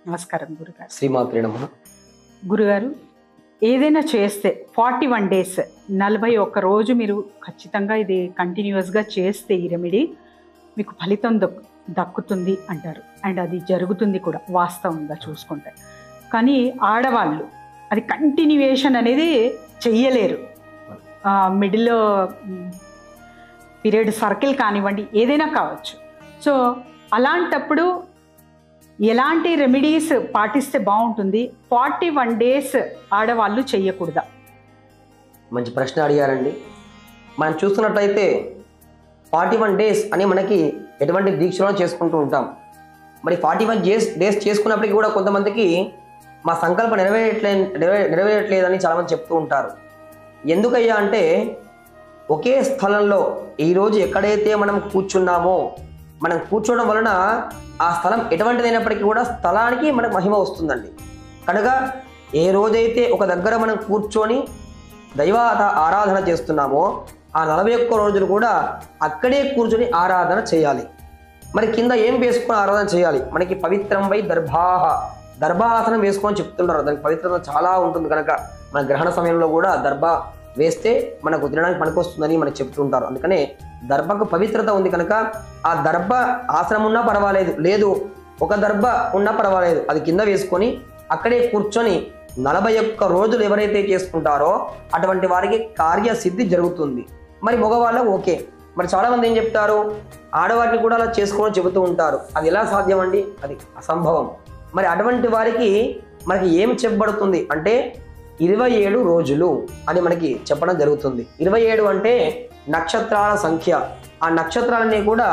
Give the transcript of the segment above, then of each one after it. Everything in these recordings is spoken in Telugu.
నమస్కారం గురుగారు. శ్రీమాత్రే నమః. గురుగారు, ఏదైనా చేస్తే 41 డేస్ 41 రోజు మీరు ఖచ్చితంగా ఇది కంటిన్యూస్గా చేస్తే ఈ రెమెడీ మీకు ఫలితం దక్కుతుంది అంటారు. అండ్ అది జరుగుతుంది కూడా వాస్తవంగా చూసుకుంటే. కానీ ఆడవాళ్ళు అది కంటిన్యూయేషన్ అనేది చెయ్యలేరు. మిడిల్లో పీరియడ్ సర్కిల్ కానివ్వండి, ఏదైనా కావచ్చు. సో అలాంటప్పుడు ఎలాంటి రెమెడీస్ పాటిస్తే బాగుంటుంది? 41 డేస్ ఆడవాళ్ళు చెయ్యకూడదా? మంచి ప్రశ్న అడిగారండి. మనం చూస్తున్నట్లయితే 41 డేస్ అని మనకి ఎటువంటి దీక్షలో చేసుకుంటూ ఉంటాం. మరి 41 డేస్ చేసుకున్నప్పటికీ కూడా కొంతమందికి మా సంకల్పం నెరవేరట్లేదని చాలామంది చెప్తూ ఉంటారు. ఎందుకయ్యా అంటే, ఒకే స్థలంలో ఈరోజు ఎక్కడైతే మనం కూర్చున్నామో, మనం కూర్చోవడం వలన ఆ స్థలం ఎటువంటిదైనప్పటికీ కూడా స్థలానికి మనకు మహిమ వస్తుందండి. కనుక ఏ రోజైతే ఒక దగ్గర మనం కూర్చొని దైవ ఆరాధన చేస్తున్నామో ఆ 41 రోజులు కూడా అక్కడే కూర్చొని ఆరాధన చేయాలి. మరి కింద ఏం వేసుకొని ఆరాధన చేయాలి? మనకి పవిత్రం వై దర్భాసనం వేసుకొని చెప్తుంటారు. దానికి పవిత్రత చాలా ఉంటుంది. కనుక మన గ్రహణ సమయంలో కూడా దర్భ వేస్తే మనకు తినడానికి పనికొస్తుందని మనకు చెప్తుంటారు. అందుకనే దర్భకు పవిత్రత ఉంది. కనుక ఆ దర్భ ఆసనం ఉన్నా పర్వాలేదు, లేదు ఒక దర్భ ఉన్నా పర్వాలేదు, అది కింద వేసుకొని అక్కడే కూర్చొని 41 రోజులు ఎవరైతే చేసుకుంటారో అటువంటి వారికి కార్యసిద్ధి జరుగుతుంది. మరి మగవాళ్ళకు ఓకే. మరి చాలామంది ఏం చెప్తారు, ఆడవారిని కూడా అలా చేసుకోవాలని చెబుతూ ఉంటారు. అది ఎలా సాధ్యం అండి? అది అసంభవం. మరి అటువంటి వారికి మనకి ఏం చెప్పబడుతుంది అంటే 27 రోజులు అని మనకి చెప్పడం జరుగుతుంది. 27 అంటే నక్షత్రాల సంఖ్య. ఆ నక్షత్రాలన్నీ కూడా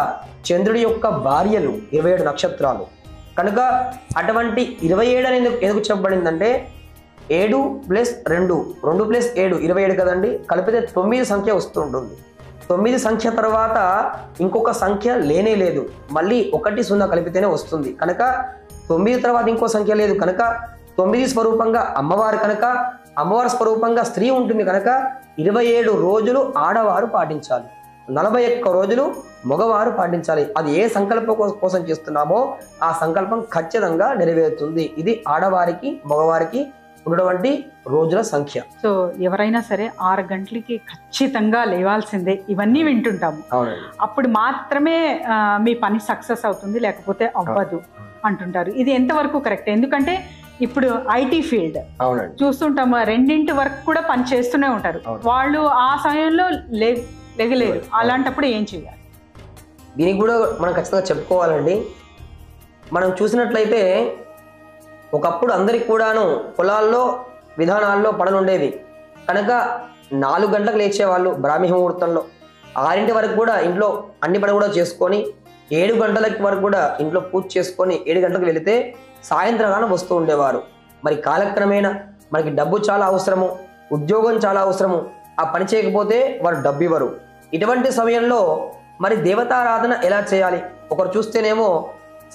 చంద్రుడి యొక్క భార్యలు, 27 నక్షత్రాలు. కనుక అటువంటి 27 అనేది ఎందుకు చెప్పబడిందంటే 7 + 2 2 + 7 27 కదండి. కలిపితే 9 సంఖ్య వస్తూ ఉంటుంది. 9 సంఖ్య తర్వాత ఇంకొక సంఖ్య లేనే లేదు. మళ్ళీ 1 0 కలిపితేనే వస్తుంది. కనుక 9 తర్వాత ఇంకో సంఖ్య లేదు. కనుక 9 స్వరూపంగా అమ్మవారు, కనుక అమ్మవారి స్వరూపంగా స్త్రీ ఉంటుంది. కనుక 27 రోజులు ఆడవారు పాటించాలి, 41 రోజులు మగవారు పాటించాలి. అది ఏ సంకల్పం కోసం చేస్తున్నామో ఆ సంకల్పం ఖచ్చితంగా నెరవేరుతుంది. ఇది ఆడవారికి మగవారికి ఉన్నటువంటి రోజుల సంఖ్య. సో ఎవరైనా సరే 6 గంటలకి ఖచ్చితంగా లేవాల్సిందే, ఇవన్నీ వింటుంటాము. అప్పుడు మాత్రమే మీ పని సక్సెస్ అవుతుంది, లేకపోతే అవ్వదు అంటుంటారు. ఇది ఎంతవరకు కరెక్ట్? ఎందుకంటే ఇప్పుడు ఐటీ ఫీల్డ్ చూస్తుంటాము, 2 వరకు కూడా పని చేస్తూనే ఉంటారు. వాళ్ళు ఆ సమయంలో లెగలేరు. అలాంటప్పుడు ఏం చేయాలి? దీనికి కూడా మనం ఖచ్చితంగా చెప్పుకోవాలండి. మనం చూసినట్లయితే ఒకప్పుడు అందరికి కూడాను పొలాల్లో విధానాల్లో పనులు ఉండేవి. కనుక 4 గంటలకు లేచేవాళ్ళు బ్రాహ్మీ ముహూర్తంలో. 6 వరకు కూడా ఇంట్లో అన్ని పని కూడా చేసుకొని 7 గంటలకి వరకు కూడా ఇంట్లో పూజ చేసుకొని 7 గంటలకు వెళితే సాయంత్రం వస్తూ ఉండేవారు. మరి కాలక్రమేణా మనకి డబ్బు చాలా అవసరము, ఉద్యోగం చాలా అవసరము. ఆ పని చేయకపోతే వారు డబ్బు ఇవ్వరు. ఇటువంటి సమయంలో మరి దేవతారాధన ఎలా చేయాలి? ఒకరు చూస్తేనేమో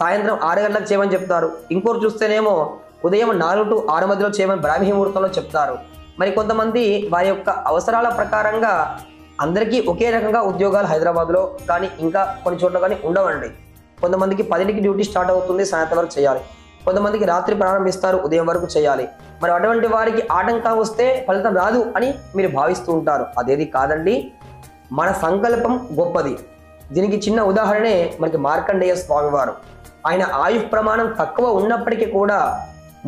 సాయంత్రం 6 గంటలకు చేయమని చెప్తారు, ఇంకొకరు చూస్తేనేమో ఉదయం 4 to 6 మధ్యలో చేయమని బ్రాహ్మీ ముహూర్తంలో చెప్తారు. మరి కొంతమంది వారి యొక్క అవసరాల ప్రకారంగా అందరికీ ఒకే రకంగా ఉద్యోగాలు హైదరాబాద్లో కానీ ఇంకా కొన్ని చోట్ల కానీ ఉండవండి. కొంతమందికి 10కి డ్యూటీ స్టార్ట్ అవుతుంది, సాయంత్రం వరకు చేయాలి. కొంతమందికి రాత్రి ప్రారంభిస్తారు, ఉదయం వరకు చేయాలి. మరి అటువంటి వారికి ఆటంకం వస్తే ఫలితం రాదు అని మీరు భావిస్తూ ఉంటారు. అదేది కాదండి, మన సంకల్పం గొప్పది. దీనికి చిన్న ఉదాహరణే మనకి మార్కండేయ స్వామి వారు. ఆయన ఆయు ప్రమాణం తక్కువ ఉన్నప్పటికీ కూడా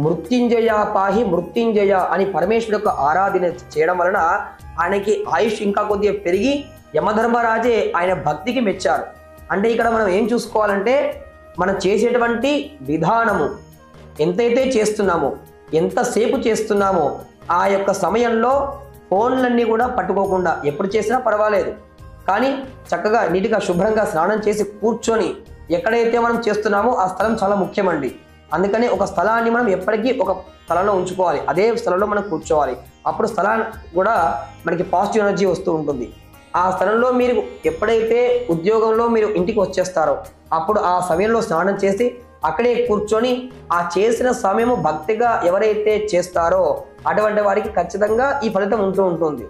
మృత్యుంజయ పాహి మృత్యుంజయ అని పరమేశ్వరుడు యొక్క ఆరాధన చేయడం వలన ఆయనకి ఆయుష్ ఇంకా కొద్దిగా పెరిగి యమధర్మరాజే ఆయన భక్తికి మెచ్చారు. అంటే ఇక్కడ మనం ఏం చూసుకోవాలంటే, మనం చేసేటువంటి విధానము ఎంతైతే చేస్తున్నామో, ఎంతసేపు చేస్తున్నామో ఆ యొక్క సమయంలో ఫోన్లన్నీ కూడా పట్టుకోకుండా ఎప్పుడు చేసినా పర్వాలేదు, కానీ చక్కగా నీట్గా శుభ్రంగా స్నానం చేసి కూర్చొని ఎక్కడైతే మనం చేస్తున్నామో ఆ స్థలం చాలా ముఖ్యమండి. అందుకని ఒక స్థలాన్ని మనం ఎప్పటికీ ఒక స్థలంలో ఉంచుకోవాలి, అదే స్థలంలో మనం కూర్చోవాలి. అప్పుడు స్థలాన్ని కూడా మనకి పాజిటివ్ ఎనర్జీ వస్తూ ఉంటుంది. ఆ స్థలంలో మీరు ఎప్పుడైతే ఉద్యోగంలో మీరు ఇంటికి వచ్చేస్తారో అప్పుడు ఆ సమయంలో స్నానం చేసి అక్కడే కూర్చొని ఆ చేసిన సమయము భక్తిగా ఎవరైతే చేస్తారో అటువంటి వారికి ఖచ్చితంగా ఈ ఫలితం ఉంటుంది.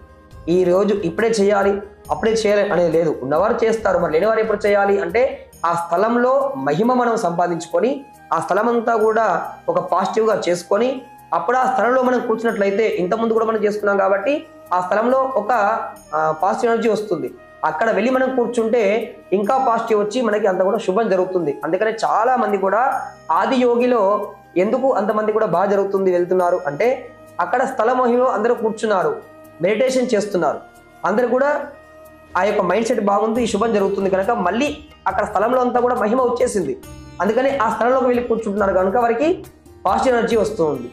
ఈ రోజు ఇప్పుడే చేయాలి, అప్పుడే చేయాలి అనేది లేదు. ఉన్నవారు చేస్తారు, మరి లేనివారు ఎప్పుడు చేయాలి అంటే ఆ స్థలంలో మహిమ మనం సంపాదించుకొని ఆ స్థలం అంతా కూడా ఒక పాజిటివ్గా చేసుకొని అప్పుడు ఆ స్థలంలో మనం కూర్చున్నట్లయితే ఇంతకుముందు కూడా మనం చేసుకున్నాం కాబట్టి ఆ స్థలంలో ఒక పాజిటివ్ ఎనర్జీ వస్తుంది. అక్కడ వెళ్ళి మనం కూర్చుంటే ఇంకా పాజిటివ్ వచ్చి మనకి అంత కూడా శుభం జరుగుతుంది. అందుకనే చాలా మంది కూడా ఆదియోగిలో ఎందుకు అంతమంది కూడా బాగా జరుగుతుంది వెళ్తున్నారు అంటే అక్కడ స్థల మహిమలో అందరూ కూర్చున్నారు, మెడిటేషన్ చేస్తున్నారు, అందరూ కూడా ఆ యొక్క మైండ్ సెట్ బాగుంది, ఈ శుభం జరుగుతుంది కనుక మళ్ళీ అక్కడ స్థలంలో అంతా కూడా మహిమ వచ్చేసింది. అందుకని ఆ స్థలంలోకి వెళ్ళి కూర్చుంటున్నారు కనుక వారికి పాజిటివ్ ఎనర్జీ వస్తుంది.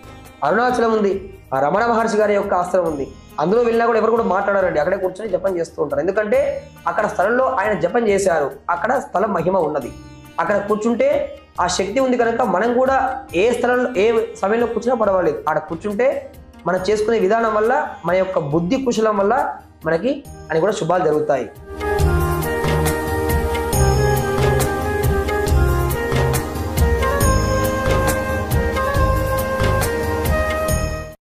అరుణాచలం ఉంది, ఆ రమణ మహర్షి గారి యొక్క ఆశ్రమం ఉంది, అందులో వెళ్ళినా కూడా ఎవరు కూడా మాట్లాడారండి, అక్కడే కూర్చొని జపం చేస్తూ ఉంటారు. ఎందుకంటే అక్కడ స్థలంలో ఆయన జపం చేశారు, అక్కడ స్థలం మహిమ ఉన్నది, అక్కడ కూర్చుంటే ఆ శక్తి ఉంది కనుక మనం కూడా ఏ స్థలంలో ఏ సమయంలో కూర్చున్నా పర్వాలేదు, అక్కడ కూర్చుంటే మనం చేసుకునే విధానం వల్ల మన యొక్క బుద్ధి కుశలం వల్ల మనకి అని కూడా శుభాలు జరుగుతాయి.